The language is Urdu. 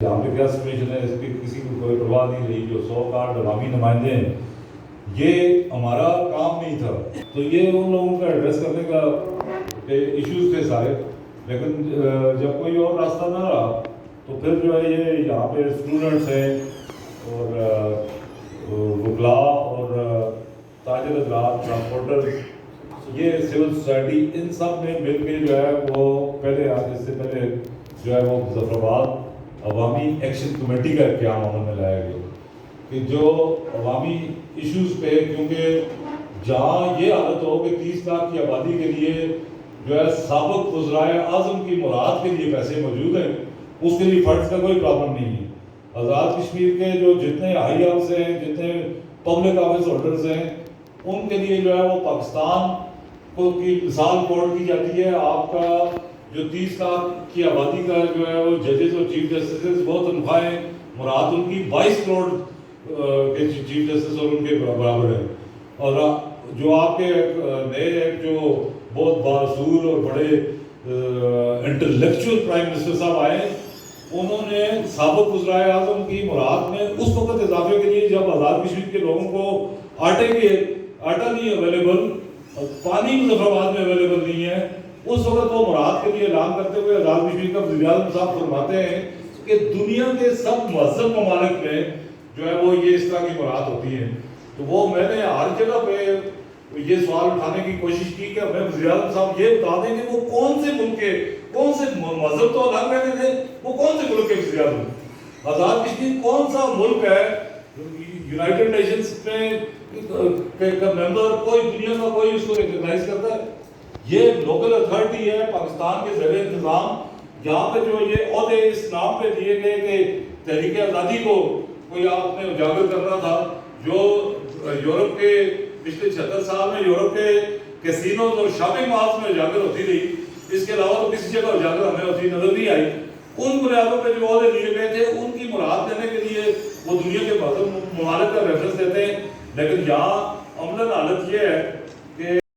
یہاں پہ کیا سچویشن ہے اس کی کسی کو کوئی پرواہ نہیں رہی. جو 100 کارڈ عوامی نمائندے ہیں یہ ہمارا کام نہیں تھا, تو یہ ان لوگوں کا ایڈریس کرنے کا ایشوز تھے سارے, لیکن جب کوئی اور راستہ نہ رہا تو پھر جو ہے یہ یہاں پہ اسٹوڈنٹس ہیں اور وکلاء اور تاجر حضرات, ٹرانسپورٹر, یہ سول سوسائٹی, ان سب نے مل کے جو ہے وہ پہلے اس سے پہلے جو ہے وہ مظفر آباد عوامی ایکشن کمیٹی کا قیام عمل میں لایا گیا کہ جو عوامی ایشوز پہ, کیونکہ جہاں یہ حالت ہو کہ 30 لاکھ کی آبادی کے لیے جو ہے سابق وزرائے اعظم کی مراد کے لیے پیسے موجود ہیں, اس کے لیے فنڈز کا کوئی پرابلم نہیں ہے. آزاد کشمیر کے جو جتنے ہائی ہاؤس ہیں, جتنے پبلک آفس ہولڈرز ہیں, ان کے لیے جو ہے وہ پاکستان کو کی مثال کوٹ کی جاتی ہے. آپ کا جو 30 لاکھ کی آبادی کا جو ہے وہ ججز اور چیف جسٹسز, وہ تنخواہیں مراد ان کی 22 کروڑ کے چیف جسٹس اور ان کے برابر ہے. اور جو آپ کے نئے جو بہت باصول اور بڑے انٹلیکچوئل پرائم منسٹر صاحب آئے, انہوں نے سابق وزرائے اعظم کی مراد میں اس وقت اضافے کے لیے جب آزاد کشمیر کے لوگوں کو آٹا نہیں اویلیبل, پانی مظفر آباد میں اویلیبل نہیں ہے, اس وقت وہ مراد کے لیے اعلان کرتے ہوئے آزاد کشمیر کا وزیر اعظم صاحب فرماتے ہیں کہ دنیا کے سب مہذب ممالک میں جو ہے وہ یہ اس طرح کی مراد ہوتی ہے. تو وہ میں نے ہر جگہ پہ یہ سوال اٹھانے کی کوشش کی کہ ہمیں وزیر اعظم صاحب یہ بتا دیں کہ وہ کون سے ملک کے, کون سے مذہب تو الگ رہتے تھے, وہ کون سے ملک کے وزیر اعظم, آزاد کشمیر کون سا ملک ہے یونائٹڈ نیشنز میں کا ممبر, کوئی دنیا کا کوئی اس کو ریکگنائز کرتا ہے؟ یہ لوکل اتھارٹی ہے پاکستان کے زیر انتظام. یہاں پہ جو یہ عہدے اس نام پہ دیے گئے کہ تحریک آزادی کو کوئی آپ نے اجاگر کرنا تھا, جو یورپ کے پچھلے 76 سال میں یورپ کے کیسینوز اور شاپنگ مالز میں اجاگر ہوتی رہی, اس کے علاوہ تو کسی جگہ اجاگر ہمیں ہوتی نظر نہیں آئی. ان بنیادوں پہ جو عہدے لیے گئے تھے ان کی مراد دینے کے لیے وہ دنیا کے ممالک کا ریفرنس دیتے ہیں. لیکن یہاں عملاً حالت یہ ہے